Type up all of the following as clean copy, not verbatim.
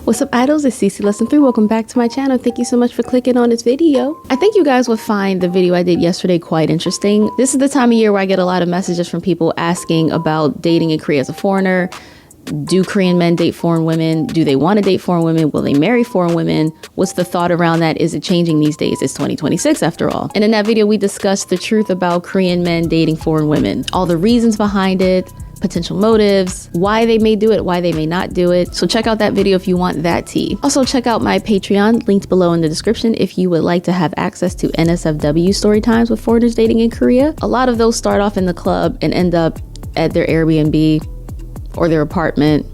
What's up, idols? It's Cece Lesson 3. Welcome back to my channel. Thank you so much for clicking on this video. I think you guys would find the video I did yesterday quite interesting. This is the time of year where I get a lot of messages from people asking about dating in Korea as a foreigner. Do Korean men date foreign women? Do they want to date foreign women? Will they marry foreign women? What's the thought around that? Is it changing these days? It's 2026 after all. And in that video, we discussed the truth about Korean men dating foreign women, all the reasons behind it, potential motives, why they may do it, why they may not do it. So check out that video if you want that tea. Also check out my Patreon, linked below in the description, if you would like to have access to NSFW story times with foreigners dating in Korea. A lot of those start off in the club and end up at their Airbnb or their apartment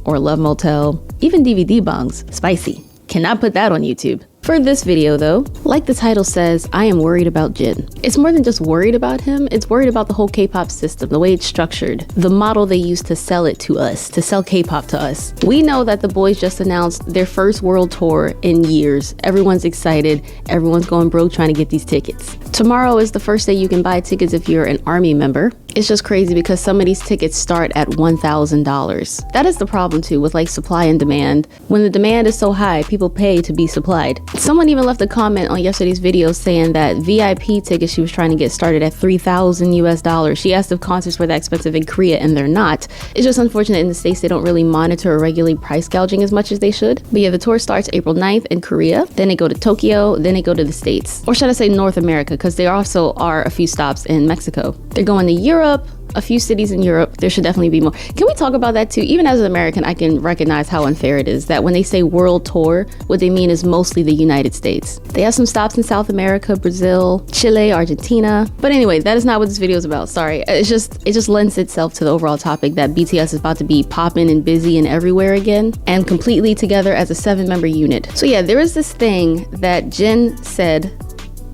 or love motel, even DVD bongs. Spicy. Cannot put that on YouTube. For this video though, like the title says, I am worried about Jin. It's more than just worried about him, it's worried about the whole K-pop system, the way it's structured, the model they use to sell it to us, to sell K-pop to us. We know that the boys just announced their first world tour in years. Everyone's excited, everyone's going broke trying to get these tickets. Tomorrow is the first day you can buy tickets if you're an ARMY member. It's just crazy because some of these tickets start at $1,000. That is the problem too with like supply and demand. When the demand is so high, people pay to be supplied. Someone even left a comment on yesterday's video saying that VIP tickets she was trying to get started at $3,000 US. She asked if concerts were that expensive in Korea, and they're not. It's just unfortunate in the States they don't really monitor or regulate price gouging as much as they should. But yeah, the tour starts April 9th in Korea, then they go to Tokyo, then they go to the States. Or should I say North America, because there also are a few stops in Mexico. They're going to Europe, a few cities in Europe. There should definitely be more. Can we talk about that too? Even as an American, I can recognize how unfair it is that when they say world tour, what they mean is mostly the United States. They have some stops in South America, Brazil, Chile, Argentina. But anyway, that is not what this video is about. Sorry. It just lends itself to the overall topic that BTS is about to be popping and busy and everywhere again, and completely together as a 7-member unit. So yeah, there is this thing that Jin said,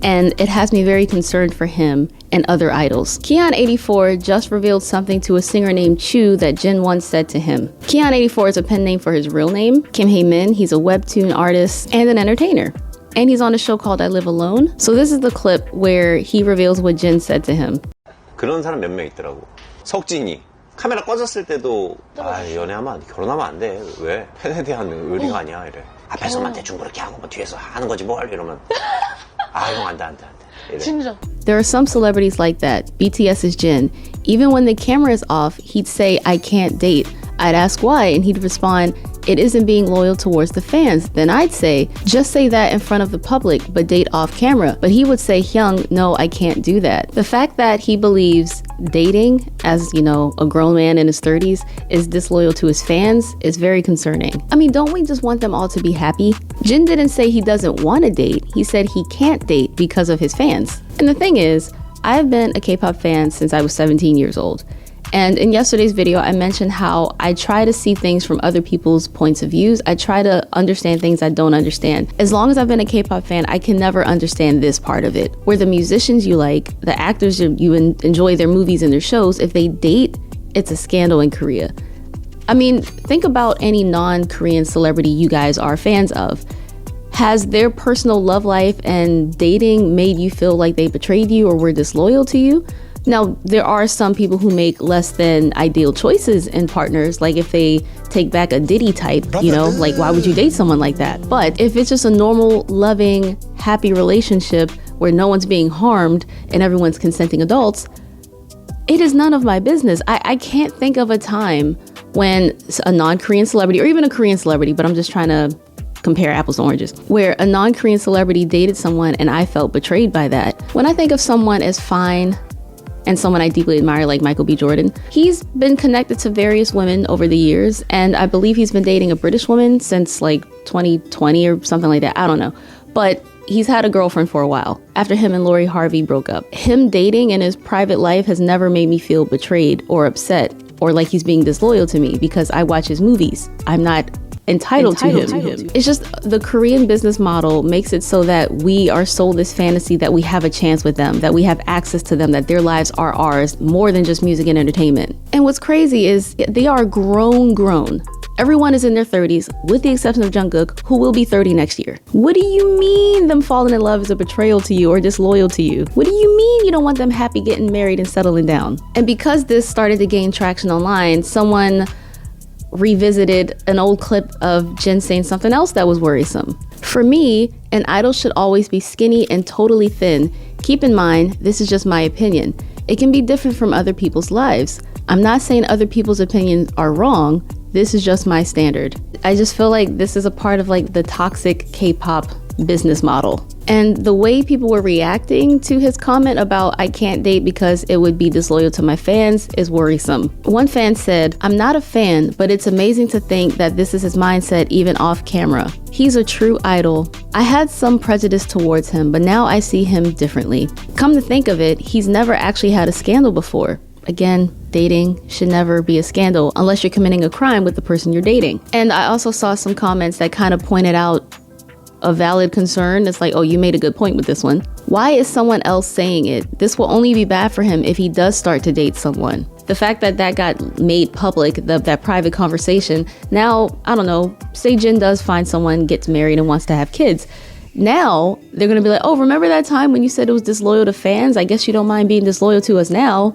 and it has me very concerned for him and other idols. Keon84 just revealed something to a singer named Chu that Jin once said to him. Keon84 is a pen name for his real name, Kim Hae-min. He's a webtoon artist and an entertainer. And he's on a show called I Live Alone. So this is the clip where he reveals what Jin said to him. 그런 사람 몇 명 있더라고. 석진이. 카메라 꺼졌을 때도 연애하면 결혼하면 안 돼. 왜? 팬에 대한 의리가 아니야. 이래. 앞에서만 대충 그렇게 하고 뭐 뒤에서 하는 거지 뭘 이러면 형 안 돼. There are some celebrities like that. BTS's Jin. Even when the camera is off, he'd say, I can't date. I'd ask why, and he'd respond, it isn't being loyal towards the fans. Then I'd say, just say that in front of the public, but date off camera. But he would say, Hyung, no, I can't do that. The fact that he believes dating, as you know, a grown man in his 30s, is disloyal to his fans is very concerning. I mean, don't we just want them all to be happy? Jin didn't say he doesn't want to date. He said he can't date because of his fans. And the thing is, I've been a K-pop fan since I was 17 years old. And in yesterday's video, I mentioned how I try to see things from other people's points of views. I try to understand things I don't understand. As long as I've been a K-pop fan, I can never understand this part of it, where the musicians you like, the actors you enjoy their movies and their shows, if they date, it's a scandal in Korea. I mean, think about any non-Korean celebrity you guys are fans of. Has their personal love life and dating made you feel like they betrayed you or were disloyal to you? Now, there are some people who make less than ideal choices in partners, like if they take back a Diddy type, you know, like why would you date someone like that? But if it's just a normal, loving, happy relationship where no one's being harmed and everyone's consenting adults, it is none of my business. I can't think of a time when a non-Korean celebrity, or even a Korean celebrity, but I'm just trying to compare apples to oranges, where a non-Korean celebrity dated someone and I felt betrayed by that. When I think of someone as fine and someone I deeply admire like Michael B. Jordan, he's been connected to various women over the years, and I believe he's been dating a British woman since like 2020 or something like that. I don't know. But he's had a girlfriend for a while after him and Lori Harvey broke up. Him dating in his private life has never made me feel betrayed or upset or like he's being disloyal to me because I watch his movies. I'm not entitled to him. It's just the Korean business model makes it so that we are sold this fantasy that we have a chance with them, that we have access to them, that their lives are ours more than just music and entertainment. And what's crazy is they are grown. Everyone is in their 30s, with the exception of Jungkook, who will be 30 next year. What do you mean them falling in love is a betrayal to you or disloyal to you? What do you mean you don't want them happy getting married and settling down? And because this started to gain traction online, someone revisited an old clip of Jin saying something else that was worrisome. For me, an idol should always be skinny and totally thin. Keep in mind, this is just my opinion. It can be different from other people's lives. I'm not saying other people's opinions are wrong. This is just my standard. I just feel like this is a part of like the toxic K-pop business model. And the way people were reacting to his comment about I can't date because it would be disloyal to my fans is worrisome. One fan said, "I'm not a fan, but it's amazing to think that this is his mindset even off camera. He's a true idol. I had some prejudice towards him, but now I see him differently. Come to think of it, he's never actually had a scandal before." Again, dating should never be a scandal unless you're committing a crime with the person you're dating. And I also saw some comments that kind of pointed out a valid concern. It's like, oh, you made a good point with this one. Why is someone else saying it? This will only be bad for him if he does start to date someone. The fact that that got made public, that private conversation, now, I don't know, say Jin does find someone, gets married and wants to have kids. Now, they're going to be like, oh, remember that time when you said it was disloyal to fans? I guess you don't mind being disloyal to us now.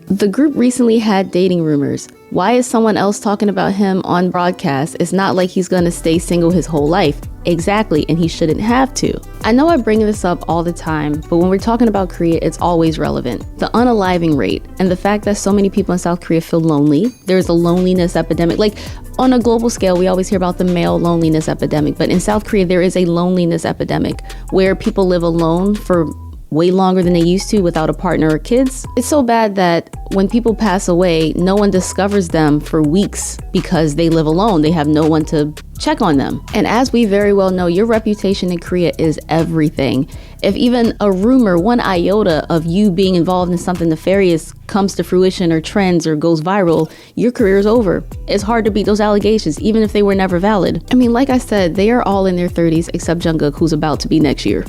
The group recently had dating rumors. Why is someone else talking about him on broadcast? It's not like he's gonna stay single his whole life. Exactly, and he shouldn't have to. I know I bring this up all the time, but when we're talking about Korea, it's always relevant. The unaliving rate and the fact that so many people in South Korea feel lonely. There's a loneliness epidemic. Like on a global scale, we always hear about the male loneliness epidemic, but in South Korea, there is a loneliness epidemic where people live alone for way longer than they used to without a partner or kids. It's so bad that when people pass away, no one discovers them for weeks because they live alone. They have no one to check on them. And as we very well know, your reputation in Korea is everything. If even a rumor, one iota of you being involved in something nefarious comes to fruition or trends or goes viral, your career is over. It's hard to beat those allegations, even if they were never valid. I mean, like I said, they are all in their 30s except Jungkook, who's about to be next year.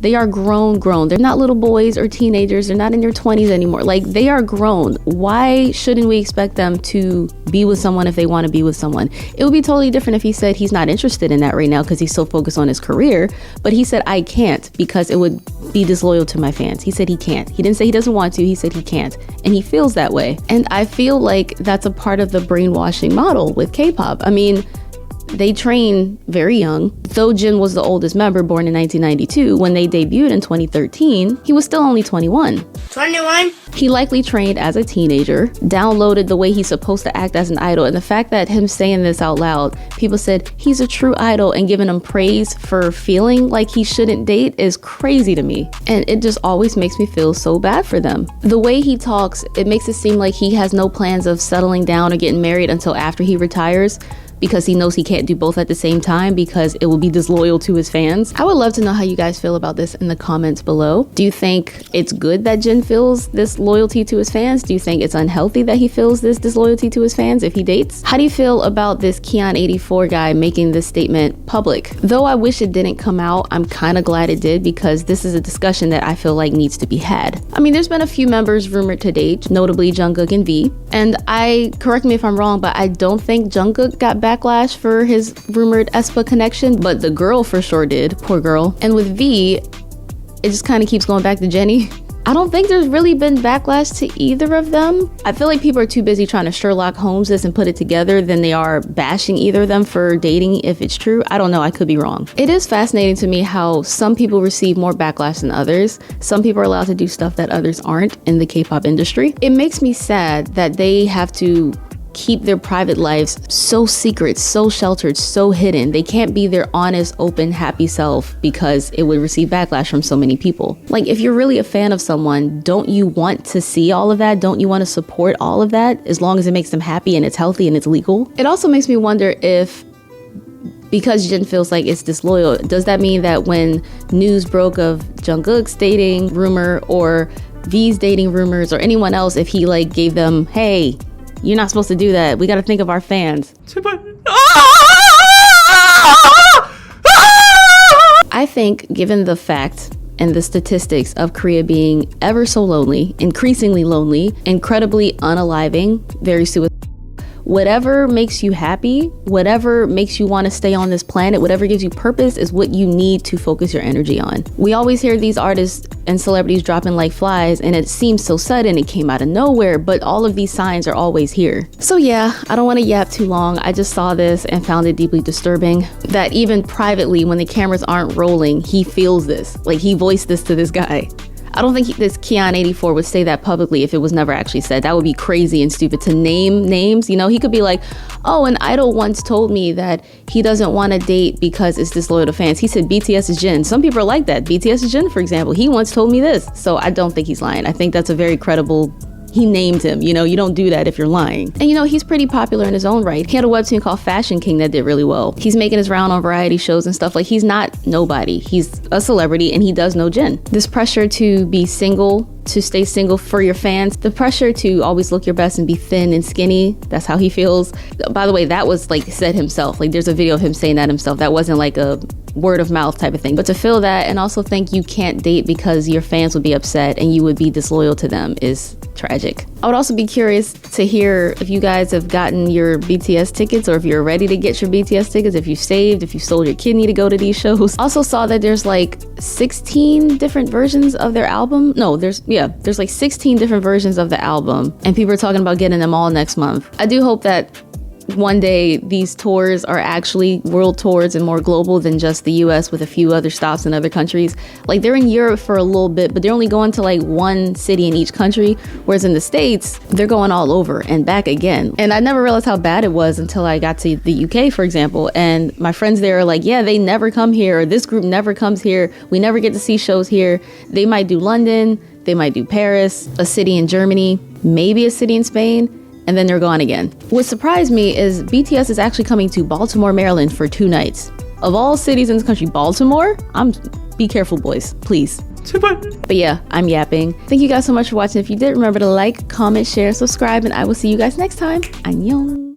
They are grown. They're not little boys or teenagers. They're not in their 20s anymore. Like, they are grown. Why shouldn't we expect them to be with someone if they want to be with someone? It would be totally different if he said he's not interested in that right now because he's so focused on his career. But he said, I can't because it would be disloyal to my fans. He said he can't. He didn't say he doesn't want to. He said he can't. And he feels that way. And I feel like that's a part of the brainwashing model with K-pop. I mean, they train very young. Though Jin was the oldest member, born in 1992, when they debuted in 2013, he was still only 21. 21? He likely trained as a teenager, downloaded the way he's supposed to act as an idol, and the fact that him saying this out loud, people said he's a true idol and giving him praise for feeling like he shouldn't date is crazy to me. And it just always makes me feel so bad for them. The way he talks, it makes it seem like he has no plans of settling down or getting married until after he retires, because he knows he can't do both at the same time because it will be disloyal to his fans. I would love to know how you guys feel about this in the comments below. Do you think it's good that Jin feels this loyalty to his fans? Do you think it's unhealthy that he feels this disloyalty to his fans if he dates? How do you feel about this Kian84 guy making this statement public? Though I wish it didn't come out, I'm kind of glad it did because this is a discussion that I feel like needs to be had. I mean, there's been a few members rumored to date, notably Jungkook and V. And correct me if I'm wrong, but I don't think Jungkook got backlash for his rumored aespa connection, but the girl for sure did. Poor girl. And with V, it just kind of keeps going back to Jennie. I don't think there's really been backlash to either of them. I feel like people are too busy trying to Sherlock Holmes this and put it together than they are bashing either of them for dating if it's true. I don't know, I could be wrong. It is fascinating to me how some people receive more backlash than others. Some people are allowed to do stuff that others aren't in the K-pop industry. It makes me sad that they have to keep their private lives so secret, so sheltered, so hidden. They can't be their honest, open, happy self because it would receive backlash from so many people. Like, if you're really a fan of someone, don't you want to see all of that? Don't you want to support all of that as long as it makes them happy and it's healthy and it's legal? It also makes me wonder if, because Jin feels like it's disloyal, does that mean that when news broke of Jungkook's dating rumor or V's dating rumors or anyone else, if he like gave them, hey, you're not supposed to do that. We got to think of our fans. I think, given the fact and the statistics of Korea being ever so lonely, increasingly lonely, incredibly unaliving, very suicidal, whatever makes you happy, whatever makes you want to stay on this planet, whatever gives you purpose is what you need to focus your energy on. We always hear these artists and celebrities dropping like flies, and it seems so sudden, it came out of nowhere, but all of these signs are always here. So yeah, I don't want to yap too long. I just saw this and found it deeply disturbing that even privately, when the cameras aren't rolling, he feels this. Like, he voiced this to this guy. I don't think this Keon84 would say that publicly if it was never actually said. That would be crazy and stupid to name names. You know, he could be like, oh, an idol once told me that he doesn't want to date because it's disloyal to fans. He said BTS is Jin. Some people are like that. BTS is Jin, for example. He once told me this. So I don't think he's lying. I think that's a very credible. He named him, you know, you don't do that if you're lying. And you know, he's pretty popular in his own right. He had a webtoon called Fashion King that did really well. He's making his round on variety shows and stuff. Like, he's not nobody. He's a celebrity and he does know Jin. This pressure to be single, to stay single for your fans, the pressure to always look your best and be thin and skinny, that's how he feels. By the way, that was like said himself. Like, there's a video of him saying that himself. That wasn't like a word of mouth type of thing. But to feel that and also think you can't date because your fans would be upset and you would be disloyal to them is tragic. I would also be curious to hear if you guys have gotten your BTS tickets, or if you're ready to get your BTS tickets, if you've saved, if you sold your kidney to go to these shows. Also saw that there's like 16 different versions of their album. No, there's like 16 different versions of the album, and people are talking about getting them all next month. I do hope that one day these tours are actually world tours and more global than just the US with a few other stops in other countries. Like, they're in Europe for a little bit, but they're only going to like one city in each country, whereas in the States, they're going all over and back again. And I never realized how bad it was until I got to the UK, for example, and my friends there are like, yeah, they never come here, or this group never comes here, we never get to see shows here. They might do London, they might do Paris, a city in Germany, maybe a city in Spain, and then they're gone again. What surprised me is BTS is actually coming to Baltimore, Maryland for 2 nights. Of all cities in this country, Baltimore? Be careful, boys, please. But yeah, I'm yapping. Thank you guys so much for watching. If you did, remember to like, comment, share, subscribe, and I will see you guys next time. Annyeong.